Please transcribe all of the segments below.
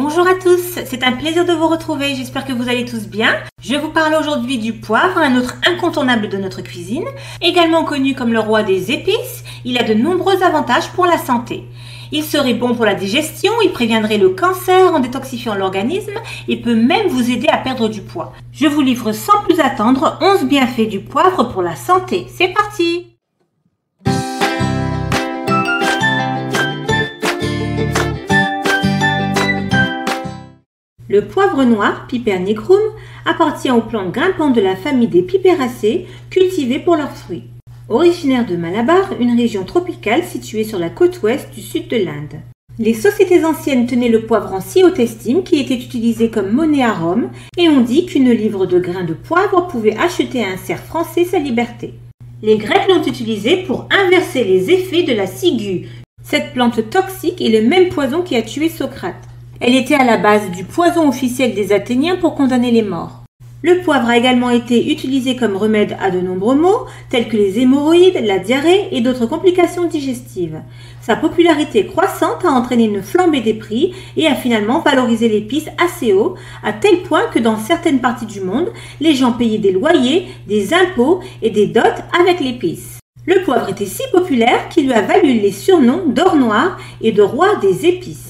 Bonjour à tous, c'est un plaisir de vous retrouver, j'espère que vous allez tous bien. Je vous parle aujourd'hui du poivre, un autre incontournable de notre cuisine. Également connu comme le roi des épices, il a de nombreux avantages pour la santé. Il serait bon pour la digestion, il préviendrait le cancer en détoxifiant l'organisme et peut même vous aider à perdre du poids. Je vous livre sans plus attendre 11 bienfaits du poivre pour la santé. C'est parti! Le poivre noir, Piper nigrum, appartient aux plantes grimpantes de la famille des Piperacées, cultivées pour leurs fruits. Originaire de Malabar, une région tropicale située sur la côte ouest du sud de l'Inde. Les sociétés anciennes tenaient le poivre en si haute estime qu'il était utilisé comme monnaie à Rome et on dit qu'une livre de grains de poivre pouvait acheter à un cerf français sa liberté. Les Grecs l'ont utilisé pour inverser les effets de la ciguë. Cette plante toxique est le même poison qui a tué Socrate. Elle était à la base du poison officiel des Athéniens pour condamner les morts. Le poivre a également été utilisé comme remède à de nombreux maux, tels que les hémorroïdes, la diarrhée et d'autres complications digestives. Sa popularité croissante a entraîné une flambée des prix et a finalement valorisé l'épice assez haut, à tel point que dans certaines parties du monde, les gens payaient des loyers, des impôts et des dots avec l'épice. Le poivre était si populaire qu'il lui a valu les surnoms d'or noir et de roi des épices.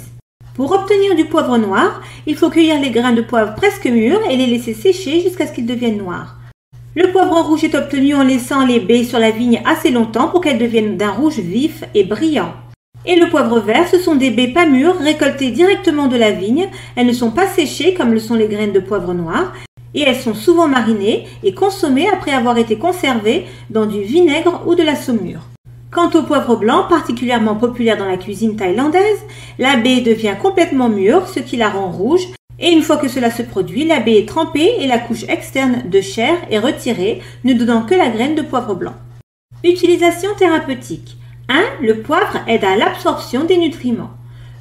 Pour obtenir du poivre noir, il faut cueillir les grains de poivre presque mûrs et les laisser sécher jusqu'à ce qu'ils deviennent noirs. Le poivre rouge est obtenu en laissant les baies sur la vigne assez longtemps pour qu'elles deviennent d'un rouge vif et brillant. Et le poivre vert, ce sont des baies pas mûres récoltées directement de la vigne. Elles ne sont pas séchées comme le sont les graines de poivre noir et elles sont souvent marinées et consommées après avoir été conservées dans du vinaigre ou de la saumure. Quant au poivre blanc, particulièrement populaire dans la cuisine thaïlandaise, la baie devient complètement mûre, ce qui la rend rouge, et une fois que cela se produit, la baie est trempée et la couche externe de chair est retirée, ne donnant que la graine de poivre blanc. Utilisation thérapeutique. 1. Le poivre aide à l'absorption des nutriments.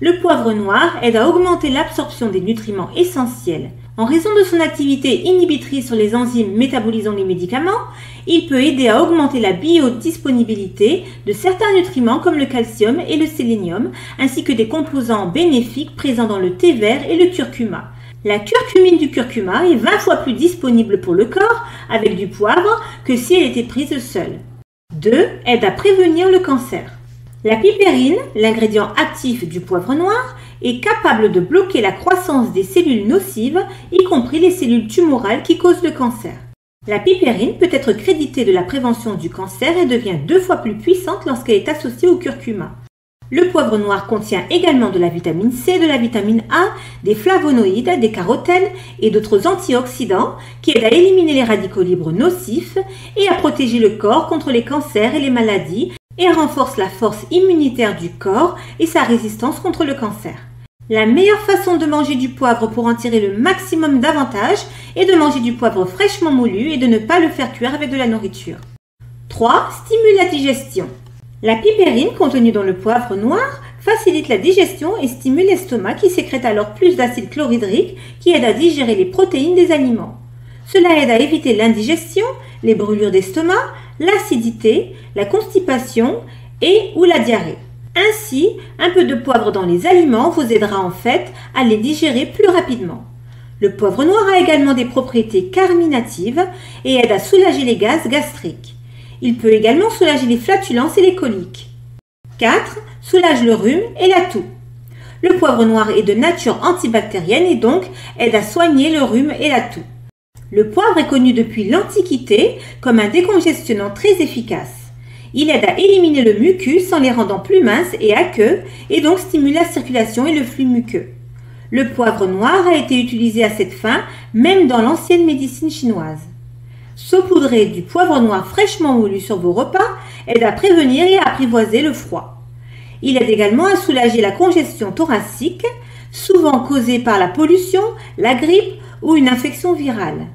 Le poivre noir aide à augmenter l'absorption des nutriments essentiels. En raison de son activité inhibitrice sur les enzymes métabolisant les médicaments, il peut aider à augmenter la biodisponibilité de certains nutriments comme le calcium et le sélénium, ainsi que des composants bénéfiques présents dans le thé vert et le curcuma. La curcumine du curcuma est 20 fois plus disponible pour le corps avec du poivre que si elle était prise seule. 2. Aide à prévenir le cancer. La piperine, l'ingrédient actif du poivre noir, est capable de bloquer la croissance des cellules nocives, y compris les cellules tumorales qui causent le cancer. La piperine peut être créditée de la prévention du cancer et devient 2 fois plus puissante lorsqu'elle est associée au curcuma. Le poivre noir contient également de la vitamine C, de la vitamine A, des flavonoïdes, des carotènes et d'autres antioxydants qui aident à éliminer les radicaux libres nocifs et à protéger le corps contre les cancers et les maladies et renforce la force immunitaire du corps et sa résistance contre le cancer. La meilleure façon de manger du poivre pour en tirer le maximum d'avantages est de manger du poivre fraîchement moulu et de ne pas le faire cuire avec de la nourriture. 3. Stimule la digestion. La piperine contenue dans le poivre noir facilite la digestion et stimule l'estomac qui sécrète alors plus d'acide chlorhydrique qui aide à digérer les protéines des aliments. Cela aide à éviter l'indigestion, les brûlures d'estomac, l'acidité, la constipation et ou la diarrhée. Ainsi, un peu de poivre dans les aliments vous aidera en fait à les digérer plus rapidement. Le poivre noir a également des propriétés carminatives et aide à soulager les gaz gastriques. Il peut également soulager les flatulences et les coliques. 4. Soulage le rhume et la toux. Le poivre noir est de nature antibactérienne et donc aide à soigner le rhume et la toux. Le poivre est connu depuis l'Antiquité comme un décongestionnant très efficace. Il aide à éliminer le mucus en les rendant plus minces et aqueux et donc stimule la circulation et le flux muqueux. Le poivre noir a été utilisé à cette fin même dans l'ancienne médecine chinoise. Saupoudrer du poivre noir fraîchement moulu sur vos repas aide à prévenir et à apprivoiser le froid. Il aide également à soulager la congestion thoracique, souvent causée par la pollution, la grippe ou une infection virale.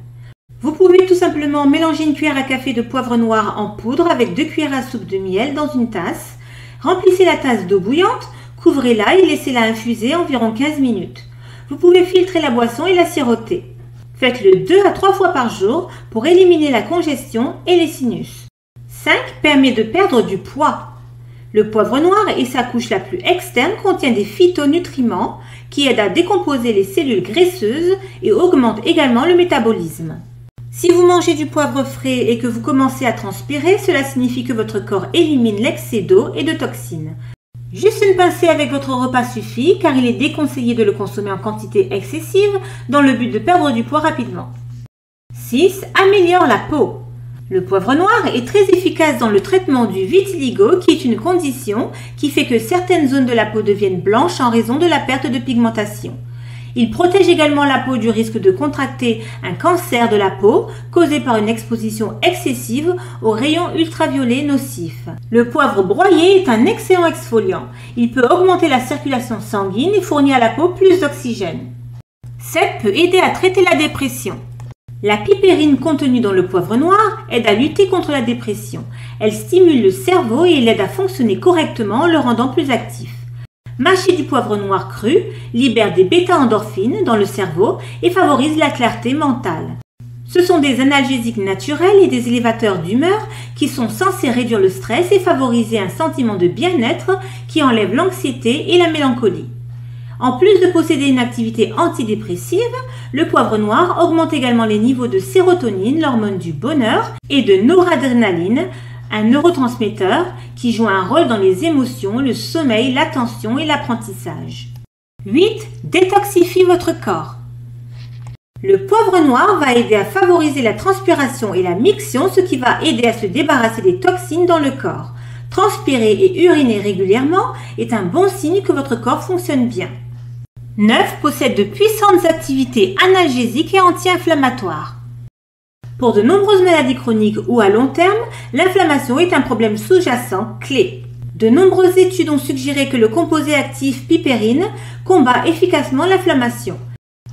Vous pouvez tout simplement mélanger une cuillère à café de poivre noir en poudre avec 2 cuillères à soupe de miel dans une tasse. Remplissez la tasse d'eau bouillante, couvrez-la et laissez-la infuser environ 15 minutes. Vous pouvez filtrer la boisson et la siroter. Faites-le 2 à 3 fois par jour pour éliminer la congestion et les sinus. 5. Permet de perdre du poids. Le poivre noir et sa couche la plus externe contient des phytonutriments qui aide à décomposer les cellules graisseuses et augmente également le métabolisme. Si vous mangez du poivre frais et que vous commencez à transpirer, cela signifie que votre corps élimine l'excès d'eau et de toxines. Juste une pincée avec votre repas suffit car il est déconseillé de le consommer en quantité excessive dans le but de perdre du poids rapidement. 6. Améliore la peau. Le poivre noir est très efficace dans le traitement du vitiligo qui est une condition qui fait que certaines zones de la peau deviennent blanches en raison de la perte de pigmentation. Il protège également la peau du risque de contracter un cancer de la peau causé par une exposition excessive aux rayons ultraviolets nocifs. Le poivre broyé est un excellent exfoliant. Il peut augmenter la circulation sanguine et fournir à la peau plus d'oxygène. 7 peut aider à traiter la dépression. La pipérine contenue dans le poivre noir aide à lutter contre la dépression. Elle stimule le cerveau et l'aide à fonctionner correctement en le rendant plus actif. Mâcher du poivre noir cru libère des bêta-endorphines dans le cerveau et favorise la clarté mentale. Ce sont des analgésiques naturels et des élévateurs d'humeur qui sont censés réduire le stress et favoriser un sentiment de bien-être qui enlève l'anxiété et la mélancolie. En plus de posséder une activité antidépressive, le poivre noir augmente également les niveaux de sérotonine, l'hormone du bonheur, et de noradrénaline, un neurotransmetteur qui joue un rôle dans les émotions, le sommeil, l'attention et l'apprentissage. 8. Détoxifie votre corps. Le poivre noir va aider à favoriser la transpiration et la miction, ce qui va aider à se débarrasser des toxines dans le corps. Transpirer et uriner régulièrement est un bon signe que votre corps fonctionne bien. 9. Possède de puissantes activités analgésiques et anti-inflammatoires. Pour de nombreuses maladies chroniques ou à long terme, l'inflammation est un problème sous-jacent clé. De nombreuses études ont suggéré que le composé actif pipérine combat efficacement l'inflammation.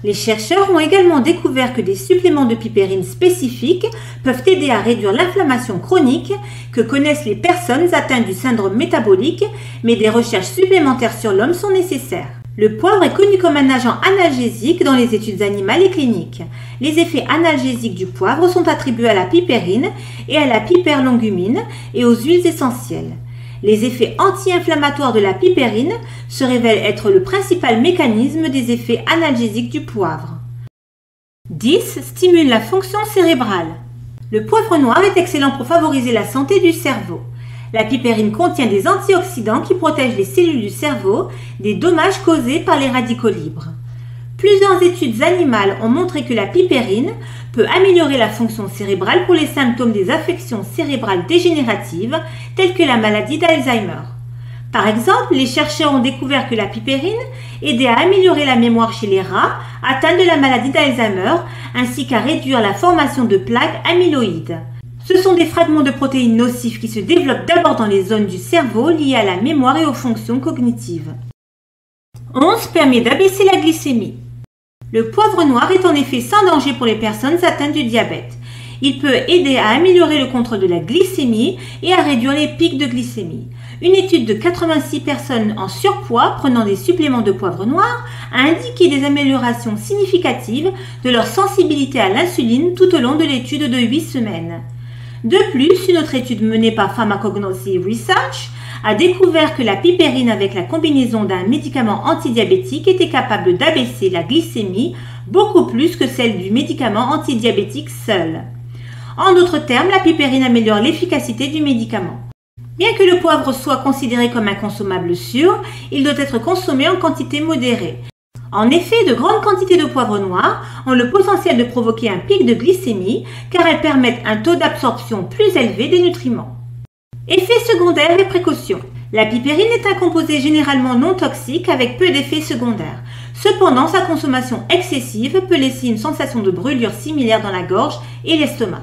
Les chercheurs ont également découvert que des suppléments de pipérine spécifiques peuvent aider à réduire l'inflammation chronique que connaissent les personnes atteintes du syndrome métabolique, mais des recherches supplémentaires sur l'homme sont nécessaires. Le poivre est connu comme un agent analgésique dans les études animales et cliniques. Les effets analgésiques du poivre sont attribués à la pipérine et à la piperlongumine et aux huiles essentielles. Les effets anti-inflammatoires de la pipérine se révèlent être le principal mécanisme des effets analgésiques du poivre. 10. Stimule la fonction cérébrale. Le poivre noir est excellent pour favoriser la santé du cerveau. La pipérine contient des antioxydants qui protègent les cellules du cerveau des dommages causés par les radicaux libres. Plusieurs études animales ont montré que la pipérine peut améliorer la fonction cérébrale pour les symptômes des affections cérébrales dégénératives telles que la maladie d'Alzheimer. Par exemple, les chercheurs ont découvert que la pipérine aidait à améliorer la mémoire chez les rats atteints de la maladie d'Alzheimer ainsi qu'à réduire la formation de plaques amyloïdes. Ce sont des fragments de protéines nocifs qui se développent d'abord dans les zones du cerveau liées à la mémoire et aux fonctions cognitives. 11. Permet d'abaisser la glycémie. Le poivre noir est en effet sans danger pour les personnes atteintes du diabète. Il peut aider à améliorer le contrôle de la glycémie et à réduire les pics de glycémie. Une étude de 86 personnes en surpoids prenant des suppléments de poivre noir a indiqué des améliorations significatives de leur sensibilité à l'insuline tout au long de l'étude de 8 semaines. De plus, une autre étude menée par Pharmacognosy Research a découvert que la pipérine avec la combinaison d'un médicament antidiabétique était capable d'abaisser la glycémie beaucoup plus que celle du médicament antidiabétique seul. En d'autres termes, la pipérine améliore l'efficacité du médicament. Bien que le poivre soit considéré comme un consommable sûr, il doit être consommé en quantité modérée. En effet, de grandes quantités de poivre noir ont le potentiel de provoquer un pic de glycémie car elles permettent un taux d'absorption plus élevé des nutriments. Effets secondaires et précautions. La pipérine est un composé généralement non toxique avec peu d'effets secondaires. Cependant, sa consommation excessive peut laisser une sensation de brûlure similaire dans la gorge et l'estomac.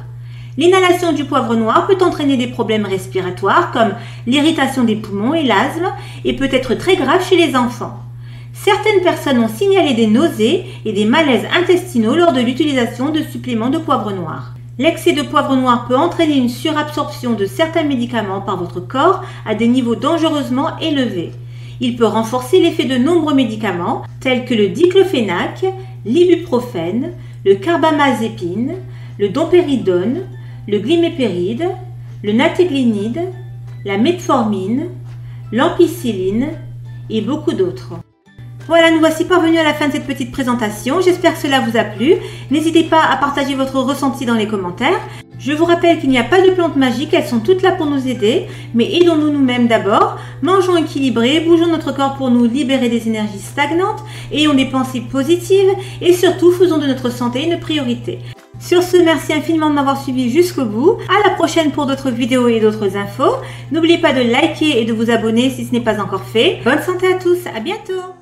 L'inhalation du poivre noir peut entraîner des problèmes respiratoires comme l'irritation des poumons et l'asthme et peut être très grave chez les enfants. Certaines personnes ont signalé des nausées et des malaises intestinaux lors de l'utilisation de suppléments de poivre noir. L'excès de poivre noir peut entraîner une surabsorption de certains médicaments par votre corps à des niveaux dangereusement élevés. Il peut renforcer l'effet de nombreux médicaments tels que le diclofénac, l'ibuprofène, le carbamazépine, le dompéridone, le glimépéride, le nateglinide, la metformine, l'ampicilline et beaucoup d'autres. Voilà, nous voici parvenus à la fin de cette petite présentation. J'espère que cela vous a plu. N'hésitez pas à partager votre ressenti dans les commentaires. Je vous rappelle qu'il n'y a pas de plantes magiques, elles sont toutes là pour nous aider. Mais aidons-nous nous-mêmes d'abord. Mangeons équilibré, bougeons notre corps pour nous libérer des énergies stagnantes. Ayons des pensées positives et surtout faisons de notre santé une priorité. Sur ce, merci infiniment de m'avoir suivi jusqu'au bout. À la prochaine pour d'autres vidéos et d'autres infos. N'oubliez pas de liker et de vous abonner si ce n'est pas encore fait. Bonne santé à tous, à bientôt!